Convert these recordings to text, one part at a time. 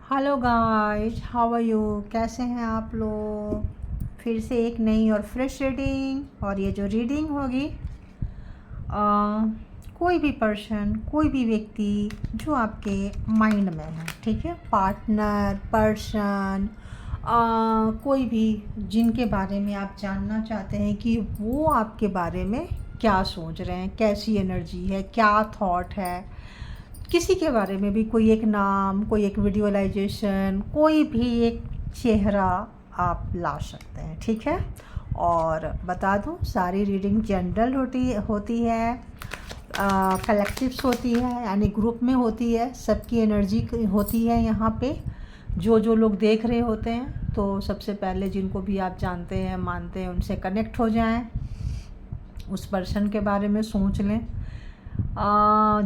Hello guys, how are you? कैसे हैं आप लोग? फिर से एक नई और फ्रेश रीडिंग। और ये जो रीडिंग होगी, कोई भी पर्सन, कोई भी व्यक्ति जो आपके माइंड में है, ठीक है, पार्टनर, पर्सन, कोई भी जिनके बारे में आप जानना चाहते हैं कि वो आपके बारे में क्या सोच रहे हैं, कैसी एनर्जी है, क्या थॉट है, किसी के बारे में भी कोई एक नाम, कोई एक विजुअलाइजेशन, कोई भी एक चेहरा आप ला सकते हैं, ठीक है। और बता दूं, सारी रीडिंग जनरल होती है, कलेक्टिव्स होती है, यानी ग्रुप में होती है, सबकी एनर्जी होती है यहाँ पे। जो जो लोग देख रहे होते हैं, तो सबसे पहले जिनको भी आप जानते हैं, मानते हैं, उनसे कनेक्ट हो जाएं, उस पर्सन के बारे में सोच लें।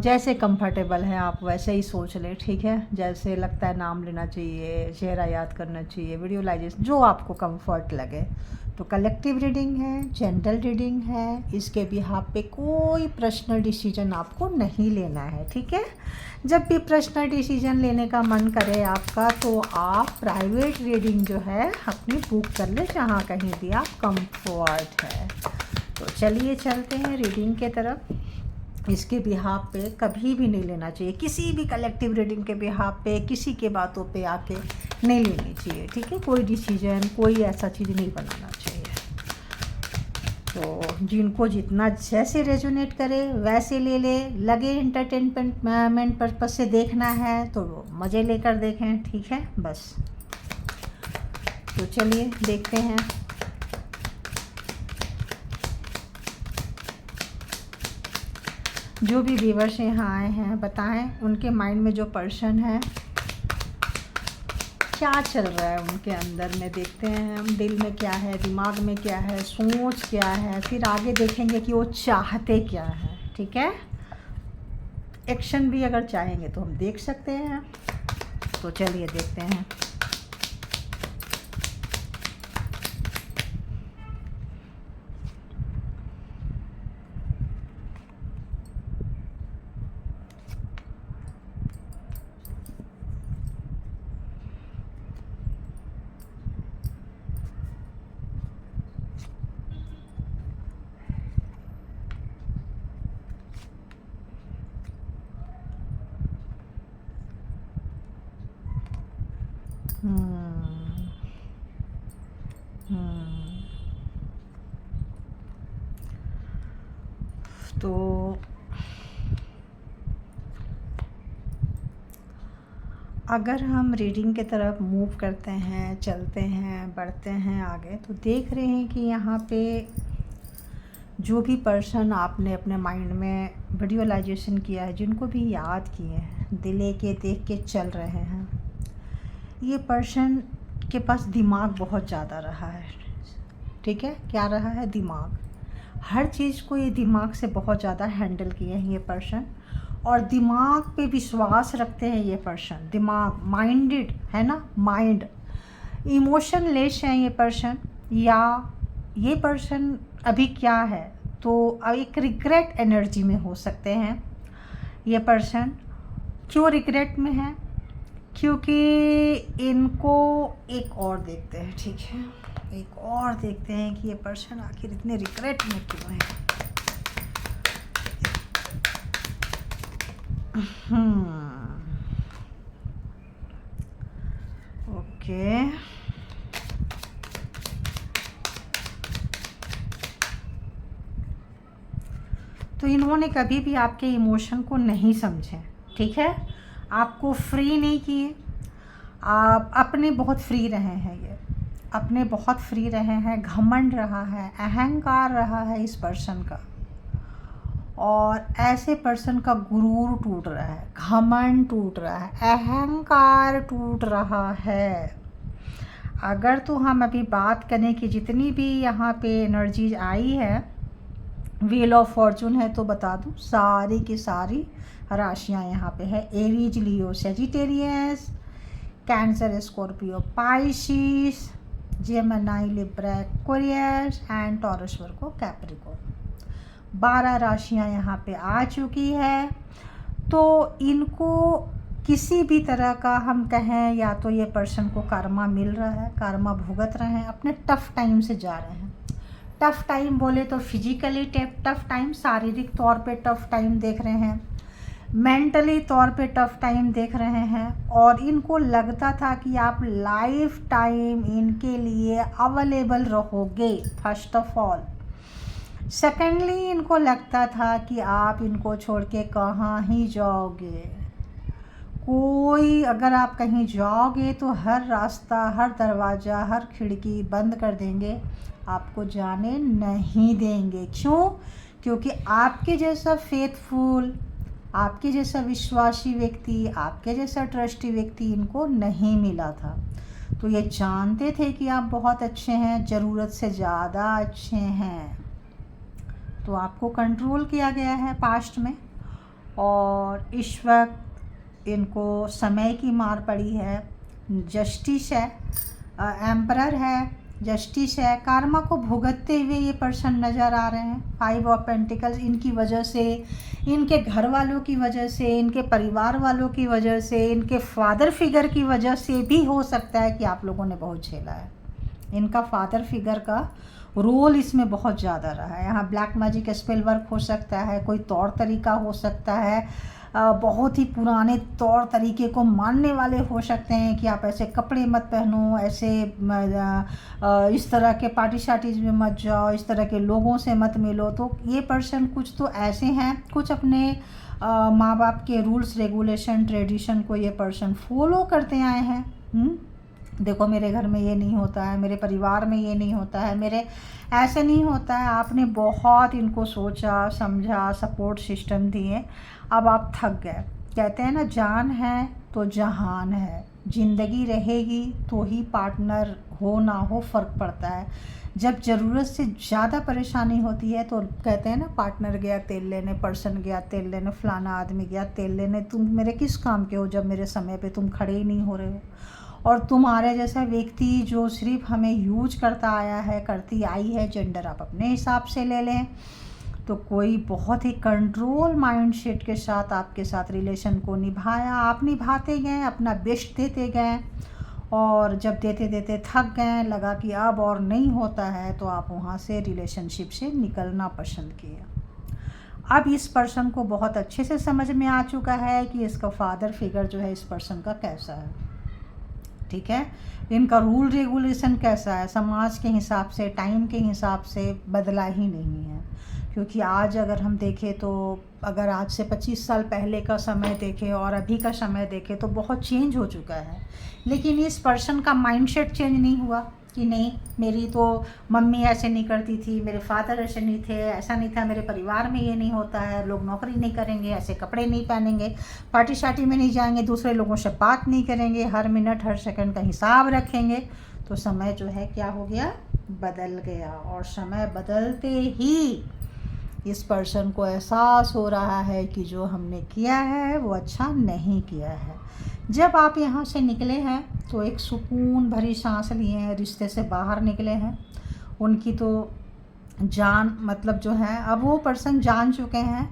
जैसे कंफर्टेबल है आप वैसे ही सोच लें, ठीक है। जैसे लगता है नाम लेना चाहिए, चेहरा याद करना चाहिए, विजुअलाइजेशन, जो आपको कंफर्ट लगे। तो कलेक्टिव रीडिंग है, जनरल रीडिंग है, इसके बिहाफ पे कोई पर्सनल डिसीजन आपको नहीं लेना है, ठीक है। जब भी पर्सनल डिसीजन लेने का मन करे आपका, तो आप प्राइवेट रीडिंग जो है अपनी बुक कर ले, जहाँ कहीं भी आप कंफर्ट है। तो चलिए चलते हैं रीडिंग के तरफ। इसके बिहाफ पे कभी भी नहीं लेना चाहिए, किसी भी कलेक्टिव रीडिंग के बिहाफ पे किसी के बातों पे आके नहीं लेनी चाहिए, ठीक है। कोई डिसीजन, कोई ऐसा चीज़ नहीं बनाना चाहिए। तो जिनको जितना जैसे रेजोनेट करे वैसे ले ले। लगे एंटरटेनमेंट पर्पज से देखना है तो मज़े लेकर देखें, ठीक है, बस। तो चलिए देखते हैं। जो भी व्यूअर्स यहाँ आए हैं, बताएं उनके माइंड में जो पर्सन है क्या चल रहा है उनके अंदर में। देखते हैं हम, दिल में क्या है, दिमाग में क्या है, सोच क्या है, फिर आगे देखेंगे कि वो चाहते क्या है, ठीक है। एक्शन भी अगर चाहेंगे तो हम देख सकते हैं। तो चलिए देखते हैं। हम्म हम्म तो अगर हम रीडिंग की तरफ मूव करते हैं, चलते हैं, बढ़ते हैं आगे, तो देख रहे हैं कि यहाँ पे जो भी पर्सन आपने अपने माइंड में विजुअलाइजेशन किया है, जिनको भी याद किए हैं, दिले के देख के चल रहे हैं, ये पर्सन के पास दिमाग बहुत ज़्यादा रहा है, ठीक है। क्या रहा है? दिमाग। हर चीज़ को ये दिमाग से बहुत ज़्यादा हैंडल किए हैं ये पर्सन, और दिमाग पे विश्वास रखते हैं ये पर्सन। दिमाग माइंडेड है ना, माइंड। इमोशन लेस है ये पर्सन, या ये पर्सन अभी क्या है, तो एक रिग्रेट एनर्जी में हो सकते हैं ये पर्सन। क्यों रिग्रेट में है? क्योंकि इनको एक और देखते हैं, ठीक है, एक और देखते हैं कि ये पर्सन आखिर इतने रिग्रेट में क्यों है। ओके। तो इन्होंने कभी भी आपके इमोशन को नहीं समझे, ठीक है, आपको फ्री नहीं किए। आप अपने बहुत फ्री रहे हैं, ये अपने बहुत फ्री रहे हैं। घमंड रहा है, अहंकार रहा है इस पर्सन का, और ऐसे पर्सन का गुरूर टूट रहा है, घमंड टूट रहा है, अहंकार टूट रहा है। अगर तो हम अभी बात करें कि जितनी भी यहाँ पे एनर्जीज आई है, व्हील ऑफ फॉर्चून है, तो बता दूँ सारी की सारी राशियाँ यहाँ पे है। Aries, Leo, Sagittarius, cancer, Scorpio, Pisces, Gemini, Libra, Aquarius and taurus, Virgo, Capricorn. 12 राशियाँ यहाँ पे आ चुकी है। तो इनको किसी भी तरह का हम कहें, या तो ये पर्सन को कर्मा मिल रहा है, कर्मा भुगत रहे हैं, अपने टफ टाइम से जा रहे हैं। टफ टाइम बोले तो फिजिकली टफ टाइम, शारीरिक तौर पे टफ टाइम देख रहे हैं, मेंटली तौर पे टफ टाइम देख रहे हैं, और इनको लगता था कि आप लाइफ टाइम इनके लिए अवेलेबल रहोगे, फर्स्ट ऑफ ऑल। सेकेंडली, इनको लगता था कि आप इनको छोड़ के कहाँ ही जाओगे। कोई अगर आप कहीं जाओगे तो हर रास्ता, हर दरवाज़ा, हर खिड़की बंद कर देंगे, आपको जाने नहीं देंगे। क्यों? क्योंकि आपके जैसा फेथफुल, आपके जैसा विश्वासी व्यक्ति, आपके जैसा ट्रस्टी व्यक्ति इनको नहीं मिला था। तो ये जानते थे कि आप बहुत अच्छे हैं, ज़रूरत से ज़्यादा अच्छे हैं। तो आपको कंट्रोल किया गया है पास्ट में, और इस वक्त इनको समय की मार पड़ी है। जस्टिस है, एम्परर है, जस्टिस है, कार्मा को भुगतते हुए ये पर्सन नज़र आ रहे हैं। 5 ऑफ पेंटिकल्स, इनकी वजह से, इनके घर वालों की वजह से, इनके परिवार वालों की वजह से, इनके फादर फिगर की वजह से भी हो सकता है कि आप लोगों ने बहुत झेला है। इनका फादर फिगर का रोल इसमें बहुत ज़्यादा रहा है। यहाँ ब्लैक मैजिक स्पेल वर्क हो सकता है, कोई तौर तरीका हो सकता है, बहुत ही पुराने तौर तरीके को मानने वाले हो सकते हैं कि आप ऐसे कपड़े मत पहनो, ऐसे इस तरह के पार्टी शार्टीज में मत जाओ, इस तरह के लोगों से मत मिलो। तो ये पर्सन कुछ तो ऐसे हैं, कुछ अपने माँ बाप के रूल्स रेगुलेशन ट्रेडिशन को ये पर्सन फॉलो करते आए हैं। देखो, मेरे घर में ये नहीं होता है, मेरे परिवार में ये नहीं होता है, मेरे ऐसे नहीं होता है। आपने बहुत इनको सोचा समझा, सपोर्ट सिस्टम दिए, अब आप थक गए। कहते हैं ना, जान है तो जहान है। ज़िंदगी रहेगी तो ही पार्टनर हो ना हो फ़र्क पड़ता है। जब ज़रूरत से ज़्यादा परेशानी होती है तो कहते हैं ना, पार्टनर गया तेल लेने, पर्सन गया तेल लेने, फलाना आदमी गया तेल लेने, तुम मेरे किस काम के हो जब मेरे समय पे तुम खड़े ही नहीं हो रहे हो। और तुम्हारे जैसा व्यक्ति जो सिर्फ हमें यूज करता आया है, करती आई है, जेंडर आप अपने हिसाब से ले लें, तो कोई बहुत ही कंट्रोल माइंडसेट के साथ आपके साथ रिलेशन को निभाया। आप निभाते गए, अपना बेस्ट देते गए, और जब देते देते थक गए, लगा कि अब और नहीं होता है, तो आप वहाँ से रिलेशनशिप से निकलना पसंद किए। अब इस पर्सन को बहुत अच्छे से समझ में आ चुका है कि इसका फादर फिगर जो है इस पर्सन का कैसा है, ठीक है, इनका रूल रेगुलेशन कैसा है, समाज के हिसाब से, टाइम के हिसाब से बदला ही नहीं है। क्योंकि आज अगर हम देखें तो, अगर आज से 25 साल पहले का समय देखें और अभी का समय देखें तो बहुत चेंज हो चुका है। लेकिन इस पर्सन का माइंडसेट चेंज नहीं हुआ कि नहीं, मेरी तो मम्मी ऐसे नहीं करती थी, मेरे फादर ऐसे नहीं थे, ऐसा नहीं था, मेरे परिवार में ये नहीं होता है, लोग नौकरी नहीं करेंगे, ऐसे कपड़े नहीं पहनेंगे, पार्टी शार्टी में नहीं जाएंगे, दूसरे लोगों से बात नहीं करेंगे, हर मिनट हर सेकंड का हिसाब रखेंगे। तो समय जो है क्या हो गया, बदल गया। और समय बदलते ही इस पर्सन को एहसास हो रहा है कि जो हमने किया है वो अच्छा नहीं किया है। जब आप यहाँ से निकले हैं तो एक सुकून भरी सांस लिए हैं, रिश्ते से बाहर निकले हैं। उनकी तो जान, मतलब जो है, अब वो पर्सन जान चुके हैं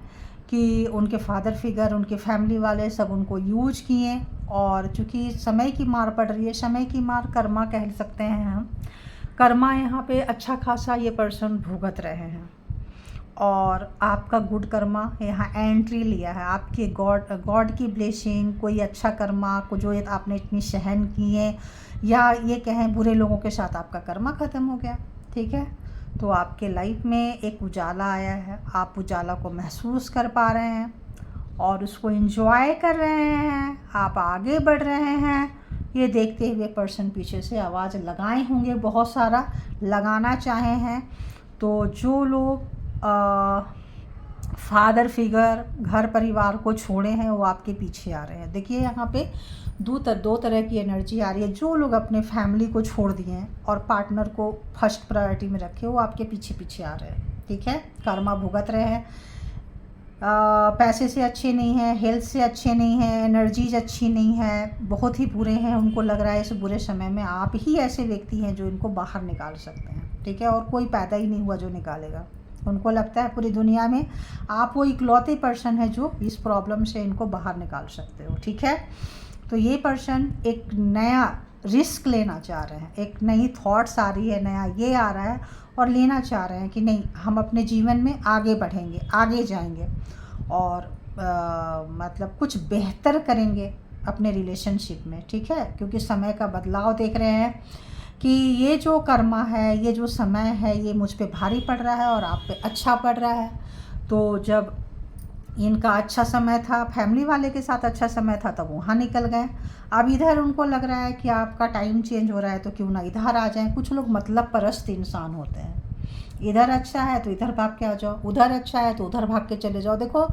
कि उनके फादर फिगर, उनके फैमिली वाले सब उनको यूज किए। और चूँकि समय की मार पड़ रही है, समय की मार कर्मा कह सकते हैं हम, कर्मा यहाँ पे अच्छा खासा ये पर्सन भुगत रहे हैं। और आपका गुड कर्मा यहाँ एंट्री लिया है, आपके गॉड की ब्लेसिंग, कोई अच्छा कर्मा को जो आपने इतनी सहन किए, या ये कहें बुरे लोगों के साथ आपका कर्मा ख़त्म हो गया, ठीक है। तो आपके लाइफ में एक उजाला आया है, आप उजाला को महसूस कर पा रहे हैं और उसको एंजॉय कर रहे हैं, आप आगे बढ़ रहे हैं। ये देखते हुए पर्सन पीछे से आवाज़ लगाए होंगे, बहुत सारा लगाना चाहे हैं। तो जो लोग फादर फिगर, घर परिवार को छोड़े हैं, वो आपके पीछे आ रहे हैं। देखिए यहाँ पे दो तरह की एनर्जी आ रही है। जो लोग अपने फैमिली को छोड़ दिए हैं और पार्टनर को फर्स्ट प्रायोरिटी में रखे, वो आपके पीछे पीछे आ रहे हैं, ठीक है। कर्मा भुगत रहे हैं, पैसे से अच्छे नहीं हैं, हेल्थ से अच्छे नहीं हैं, एनर्जीज अच्छी नहीं है, बहुत ही बुरे हैं। उनको लग रहा है इस बुरे समय में आप ही ऐसे व्यक्ति हैं जो इनको बाहर निकाल सकते हैं, ठीक है। और कोई पैदा ही नहीं हुआ जो निकालेगा, उनको लगता है पूरी दुनिया में आप वो इकलौते पर्सन है जो इस प्रॉब्लम से इनको बाहर निकाल सकते हो, ठीक है। तो ये पर्सन एक नया रिस्क लेना चाह रहे हैं, एक नई थॉट्स आ रही है, नया ये आ रहा है और लेना चाह रहे हैं कि नहीं हम अपने जीवन में आगे बढ़ेंगे, आगे जाएंगे और मतलब कुछ बेहतर करेंगे अपने रिलेशनशिप में, ठीक है। क्योंकि समय का बदलाव देख रहे हैं कि ये जो कर्मा है, ये जो समय है, ये मुझ पे भारी पड़ रहा है और आप पे अच्छा पड़ रहा है। तो जब इनका अच्छा समय था, फैमिली वाले के साथ अच्छा समय था, तब वहाँ निकल गए। अब इधर उनको लग रहा है कि आपका टाइम चेंज हो रहा है तो क्यों ना इधर आ जाएं। कुछ लोग मतलब परस्त इंसान होते हैं, इधर अच्छा है तो इधर भाग के आ जाओ, उधर अच्छा है तो उधर भाग के चले जाओ। देखो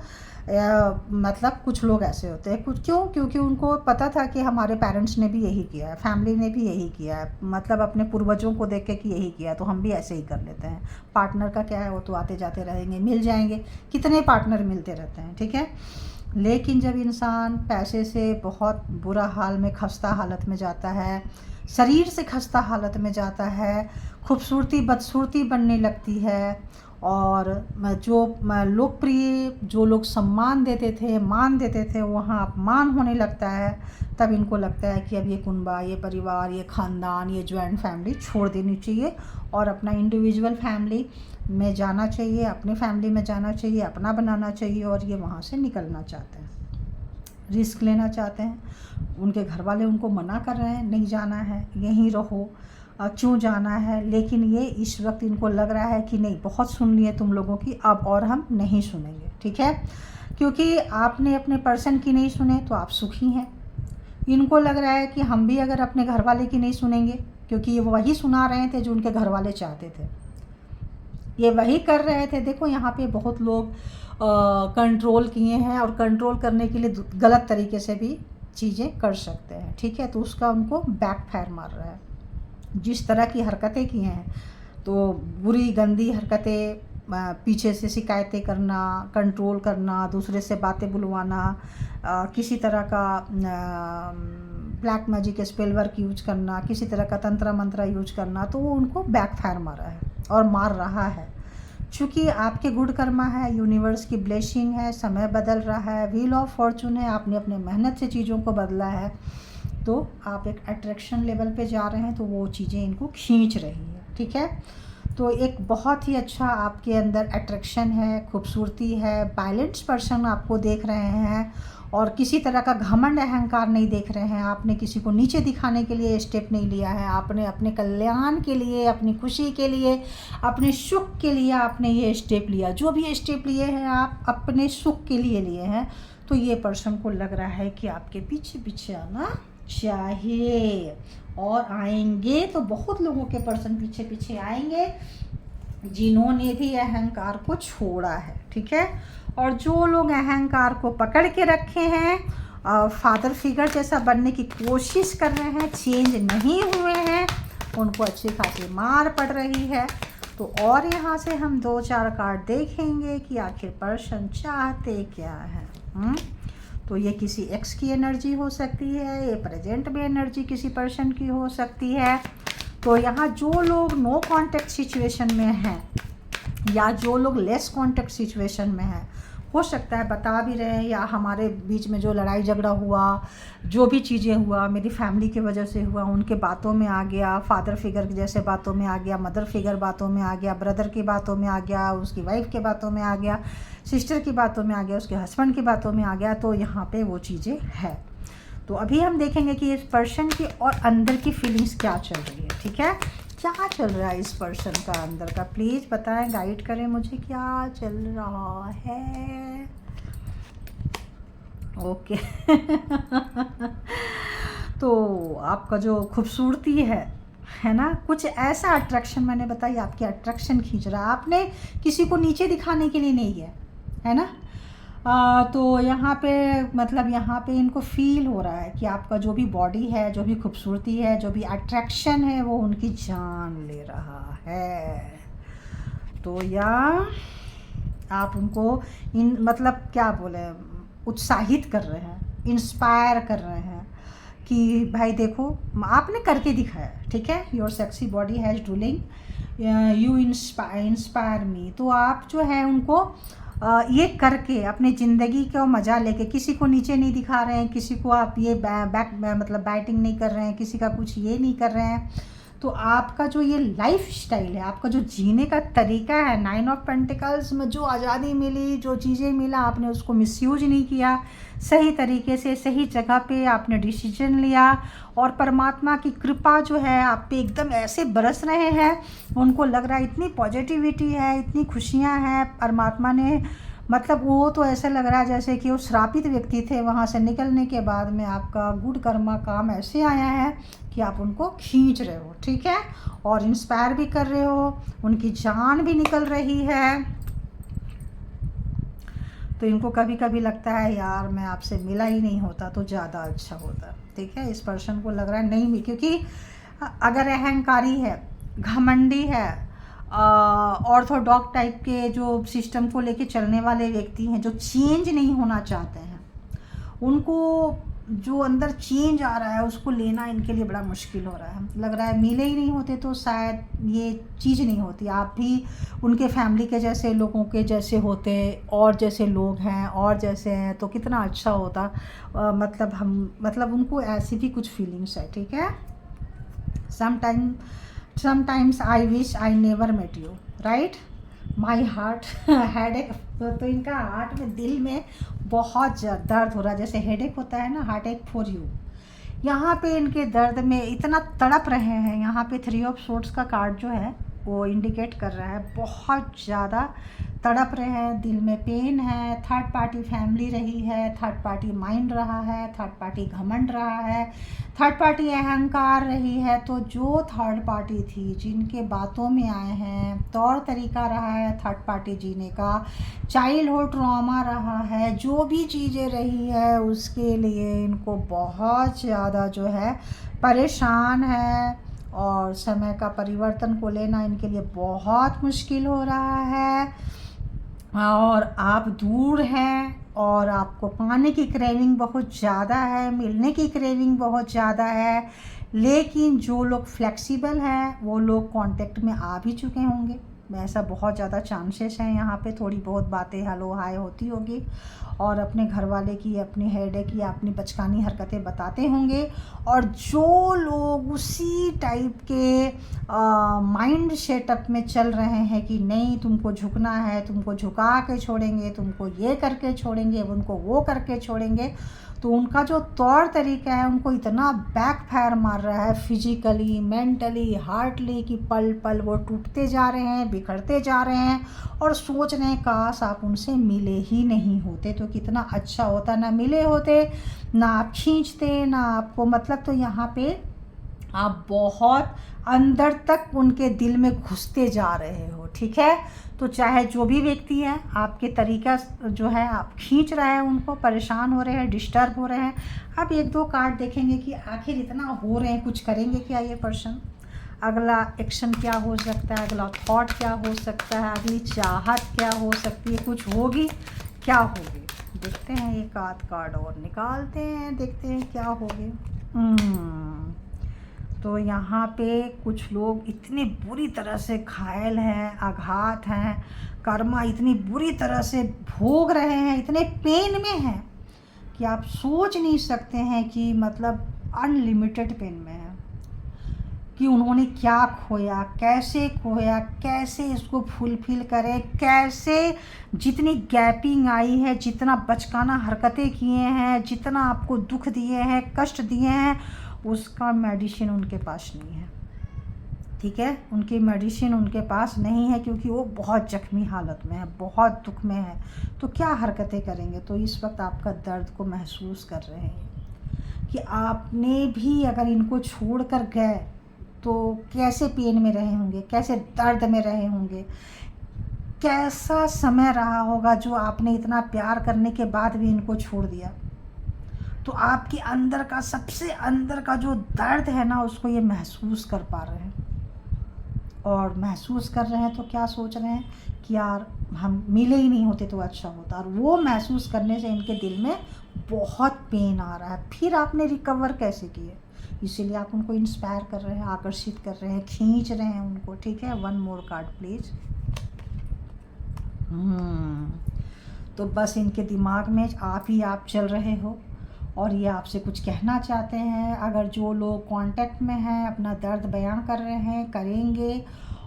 मतलब कुछ लोग ऐसे होते हैं, कुछ क्यों, क्योंकि उनको पता था कि हमारे पेरेंट्स ने भी यही किया है, फैमिली ने भी यही किया है, मतलब अपने पूर्वजों को देख के कि यही किया है तो हम भी ऐसे ही कर लेते हैं। पार्टनर का क्या है, वो तो आते जाते रहेंगे, मिल जाएंगे, कितने पार्टनर मिलते रहते हैं, ठीक है। लेकिन जब इंसान पैसे से बहुत बुरा हाल में, खस्ता हालत में जाता है, शरीर से खस्ता हालत में जाता है, खूबसूरती बदसूरती बनने लगती है और जो लोकप्रिय, जो लोग सम्मान देते थे, मान देते थे, वहाँ अपमान होने लगता है, तब इनको लगता है कि अब ये कुनबा, ये परिवार, ये ख़ानदान, ये जॉइंट फैमिली छोड़ देनी चाहिए और अपना इंडिविजुअल फैमिली में जाना चाहिए, अपनी फैमिली में जाना चाहिए, अपना बनाना चाहिए और ये वहाँ से निकलना चाहते हैं, रिस्क लेना चाहते हैं। उनके घर वाले उनको मना कर रहे हैं, नहीं जाना है, यहीं रहो, क्यों जाना है। लेकिन ये इस वक्त इनको लग रहा है कि नहीं, बहुत सुन लिए तुम लोगों की, अब और हम नहीं सुनेंगे, ठीक है। क्योंकि आपने अपने पर्सन की नहीं सुने तो आप सुखी हैं। इनको लग रहा है कि हम भी अगर अपने घर वाले की नहीं सुनेंगे, क्योंकि ये वही सुना रहे थे जो उनके घर वाले चाहते थे, ये वही कर रहे थे। देखो यहाँ पे बहुत लोग कंट्रोल किए हैं और कंट्रोल करने के लिए गलत तरीके से भी चीज़ें कर सकते हैं, ठीक है। तो उसका उनको बैकफायर मार रहा है। जिस तरह की हरकतें की हैं, तो बुरी गंदी हरकतें, पीछे से शिकायतें करना, कंट्रोल करना, दूसरे से बातें बुलवाना, किसी तरह का black magic spell work use करना, किसी तरह का तंत्र मंत्र यूज करना, तो वो उनको बैकफायर मारा है और मार रहा है। चूँकि आपके गुड कर्मा है, यूनिवर्स की ब्लेसिंग है, समय बदल रहा है, व्हील ऑफ फॉर्चून है, आपने अपने मेहनत से चीज़ों को बदला है, तो आप एक अट्रैक्शन लेवल पे जा रहे हैं, तो वो चीज़ें इनको खींच रही है, ठीक है। तो एक बहुत ही अच्छा आपके अंदर अट्रैक्शन है, खूबसूरती है, बैलेंस पर्सन आपको देख रहे हैं और किसी तरह का घमंड अहंकार नहीं देख रहे हैं। आपने किसी को नीचे दिखाने के लिए स्टेप नहीं लिया है, आपने अपने कल्याण के लिए, अपनी खुशी के लिए, अपने सुख के लिए आपने ये स्टेप लिया। जो भी स्टेप लिए हैं आप अपने सुख के लिए लिए हैं। तो ये पर्सन को लग रहा है कि आपके पीछे पीछे आना चाहिए और आएंगे, तो बहुत लोगों के पर्सन पीछे पीछे आएंगे जिन्होंने भी अहंकार को छोड़ा है, ठीक है। और जो लोग अहंकार को पकड़ के रखे हैं, फादर फिगर जैसा बनने की कोशिश कर रहे हैं, चेंज नहीं हुए हैं, उनको अच्छी खासी मार पड़ रही है। तो और यहाँ से हम 2-4 कार्ड देखेंगे कि आखिर पर्सन चाहते क्या है। तो ये किसी एक्स की एनर्जी हो सकती है, ये प्रेजेंट में एनर्जी किसी पर्सन की हो सकती है। तो यहाँ जो लोग नो कांटेक्ट सिचुएशन में हैं या जो लोग लेस कांटेक्ट सिचुएशन में हैं, हो सकता है बता भी रहे हैं, या हमारे बीच में जो लड़ाई झगड़ा हुआ, जो भी चीज़ें हुआ, मेरी फैमिली की वजह से हुआ, उनके बातों में आ गया, फादर फिगर जैसे बातों में आ गया, मदर फिगर बातों में आ गया, ब्रदर की बातों में आ गया, उसकी वाइफ के बातों में आ गया, सिस्टर की बातों में आ गया, उसके हस्बैंड की बातों में आ गया। तो यहाँ पे वो चीज़ें है। तो अभी हम देखेंगे कि इस पर्सन की और अंदर की फीलिंग्स क्या चल रही है, ठीक है। क्या चल रहा है इस पर्सन का अंदर का, प्लीज़ बताएं, गाइड करें मुझे, क्या चल रहा है। ओके तो आपका जो खूबसूरती है ना, कुछ ऐसा अट्रैक्शन, मैंने बताई आपकी अट्रैक्शन खींच रहा है, आपने किसी को नीचे दिखाने के लिए नहीं किया है ना। तो यहाँ पे मतलब यहाँ पे इनको फील हो रहा है कि आपका जो भी बॉडी है, जो भी खूबसूरती है, जो भी अट्रैक्शन है, वो उनकी जान ले रहा है। तो या आप उनको मतलब क्या बोले, उत्साहित कर रहे हैं, इंस्पायर कर रहे हैं कि भाई देखो आपने करके दिखाया, ठीक है। Your sexy body has drooling, you inspire me. तो आप जो है उनको ये करके अपनी ज़िंदगी को मज़ा लेके, किसी को नीचे नहीं दिखा रहे हैं, किसी को आप ये मतलब बैटिंग नहीं कर रहे हैं, किसी का कुछ ये नहीं कर रहे हैं। तो आपका जो ये लाइफ स्टाइल है, आपका जो जीने का तरीका है, 9 ऑफ पेंटिकल्स में जो आज़ादी मिली, जो चीज़ें मिला, आपने उसको मिसयूज नहीं किया, सही तरीके से सही जगह पे आपने डिसीजन लिया, और परमात्मा की कृपा जो है आप पे एकदम ऐसे बरस रहे हैं, उनको लग रहा है इतनी पॉजिटिविटी है, इतनी खुशियाँ हैं परमात्मा ने, मतलब वो तो ऐसा लग रहा है जैसे कि वो श्रापित व्यक्ति थे, वहाँ से निकलने के बाद में आपका गुड कर्मा काम ऐसे आया है कि आप उनको खींच रहे हो, ठीक है, और इंस्पायर भी कर रहे हो, उनकी जान भी निकल रही है। तो इनको कभी कभी लगता है यार मैं आपसे मिला ही नहीं होता तो ज़्यादा अच्छा होता, ठीक है। इस पर्सन को लग रहा है नहीं, क्योंकि अगर अहंकारी है, घमंडी है, ऑर्थोडॉक्स टाइप के जो सिस्टम को लेके चलने वाले व्यक्ति हैं, जो चेंज नहीं होना चाहते हैं, उनको जो अंदर चेंज आ रहा है उसको लेना इनके लिए बड़ा मुश्किल हो रहा है। लग रहा है मिले ही नहीं होते तो शायद ये चीज़ नहीं होती, आप भी उनके फैमिली के जैसे लोगों के जैसे होते, और जैसे लोग हैं और जैसे हैं तो कितना अच्छा होता। मतलब उनको ऐसी भी कुछ फीलिंग्स है, ठीक है। Sometimes I wish I never met you, right. My heart headache, तो इनका हार्ट में, दिल में बहुत दर्द हो रहा है, जैसे हेडेक होता है ना, हार्ट एक फॉर यू। यहाँ पे इनके दर्द में इतना तड़प रहे हैं। यहाँ पे 3 ऑफ सोर्ड्स का कार्ड जो है वो इंडिकेट कर रहा है बहुत ज़्यादा तड़प रहे हैं, दिल में पेन है, थर्ड पार्टी फैमिली रही है, थर्ड पार्टी माइंड रहा है, थर्ड पार्टी घमंड रहा है, थर्ड पार्टी अहंकार रही है। तो जो थर्ड पार्टी थी, जिनके बातों में आए हैं, तौर तरीका रहा है थर्ड पार्टी जीने का, चाइल्डहुड ट्रॉमा रहा है, जो भी चीज़ें रही है उसके लिए इनको बहुत ज़्यादा जो है परेशान है, और समय का परिवर्तन को लेना इनके लिए बहुत मुश्किल हो रहा है। और आप दूर हैं, और आपको पाने की क्रेविंग बहुत ज़्यादा है, मिलने की क्रेविंग बहुत ज़्यादा है, लेकिन जो लोग फ्लेक्सिबल हैं वो लोग कांटेक्ट में आ भी चुके होंगे। ऐसा बहुत ज़्यादा चांसेस हैं। यहाँ पे थोड़ी बहुत बातें हेलो हाय होती होगी, और अपने घर वाले की, अपनी हेडेक या अपनी बचकानी हरकतें बताते होंगे। और जो लोग उसी टाइप के माइंड सेटअप में चल रहे हैं कि नहीं तुमको झुकना है, तुमको झुका के छोड़ेंगे, तुमको ये करके छोड़ेंगे, उनको वो करके छोड़ेंगे, तो उनका जो तौर तरीका है उनको इतना बैकफायर मार रहा है फिजिकली, मेंटली, हार्टली, कि पल पल वो टूटते जा रहे हैं, बिखरते जा रहे हैं, और सोच रहे हैं काश आप उनसे मिले ही नहीं होते तो कितना अच्छा होता, ना मिले होते, ना आप खींचते, ना आपको मतलब। तो यहाँ पे आप बहुत अंदर तक उनके दिल में घुसते जा रहे हो, ठीक है। तो चाहे जो भी व्यक्ति है, आपके तरीका जो है आप खींच रहे हैं, उनको परेशान हो रहे हैं, डिस्टर्ब हो रहे हैं। अब 1-2 कार्ड देखेंगे कि आखिर इतना हो रहे हैं, कुछ करेंगे क्या ये पर्सन, अगला एक्शन क्या हो सकता है, अगला थॉट क्या हो सकता है, अगली चाहत क्या हो सकती है, कुछ होगी क्या होगी। देखते हैं, एक आध कार्ड और निकालते हैं, देखते हैं क्या होगी। तो यहाँ पे कुछ लोग इतनी बुरी तरह से घायल हैं, आघात हैं, कर्मा इतनी बुरी तरह से भोग रहे हैं, इतने पेन में हैं कि आप सोच नहीं सकते हैं कि मतलब अनलिमिटेड पेन में है, कि उन्होंने क्या खोया, कैसे इसको फुलफिल करें, कैसे जितनी गैपिंग आई है, जितना बचकाना हरकतें किए हैं, जितना आपको दुख दिए हैं, कष्ट दिए हैं, उसका मेडिसिन उनके पास नहीं है, ठीक है। उनकी मेडिसिन उनके पास नहीं है, क्योंकि वो बहुत जख्मी हालत में है, बहुत दुख में है। तो क्या हरकतें करेंगे। तो इस वक्त आपका दर्द को महसूस कर रहे हैं कि आपने भी अगर इनको छोड़ कर गए तो कैसे पेन में रहे होंगे, कैसे दर्द में रहे होंगे, कैसा समय रहा होगा जो आपने इतना प्यार करने के बाद भी इनको छोड़ दिया। तो आपके अंदर का, सबसे अंदर का जो दर्द है ना, उसको ये महसूस कर पा रहे हैं, और महसूस कर रहे हैं तो क्या सोच रहे हैं कि यार हम मिले ही नहीं होते तो अच्छा होता। और वो महसूस करने से इनके दिल में बहुत पेन आ रहा है। फिर आपने रिकवर कैसे किए, इसीलिए आप उनको इंस्पायर कर रहे हैं, आकर्षित कर रहे हैं, खींच रहे हैं उनको, ठीक है। One more card please. तो बस इनके दिमाग में आप चल रहे हो और ये आपसे कुछ कहना चाहते हैं। अगर जो लोग कांटेक्ट में हैं अपना दर्द बयां कर रहे हैं, करेंगे,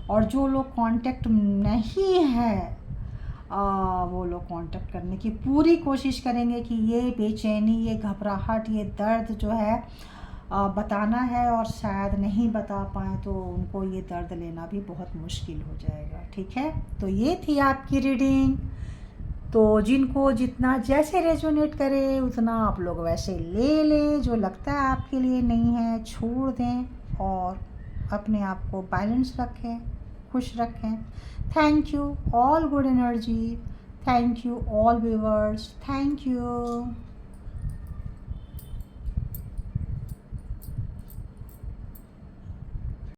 और जो लोग कांटेक्ट नहीं है वो लोग कांटेक्ट करने की पूरी कोशिश करेंगे कि ये बेचैनी, ये घबराहट, ये दर्द जो है बताना है, और शायद नहीं बता पाएँ तो उनको ये दर्द लेना भी बहुत मुश्किल हो जाएगा, ठीक है। तो ये थी आपकी रीडिंग। तो जिनको जितना जैसे रेजोनेट करे उतना आप लोग वैसे ले लें, जो लगता है आपके लिए नहीं है छोड़ दें, और अपने आप को बैलेंस रखें, खुश रखें। Thank you all good energy, thank you all viewers, thank you.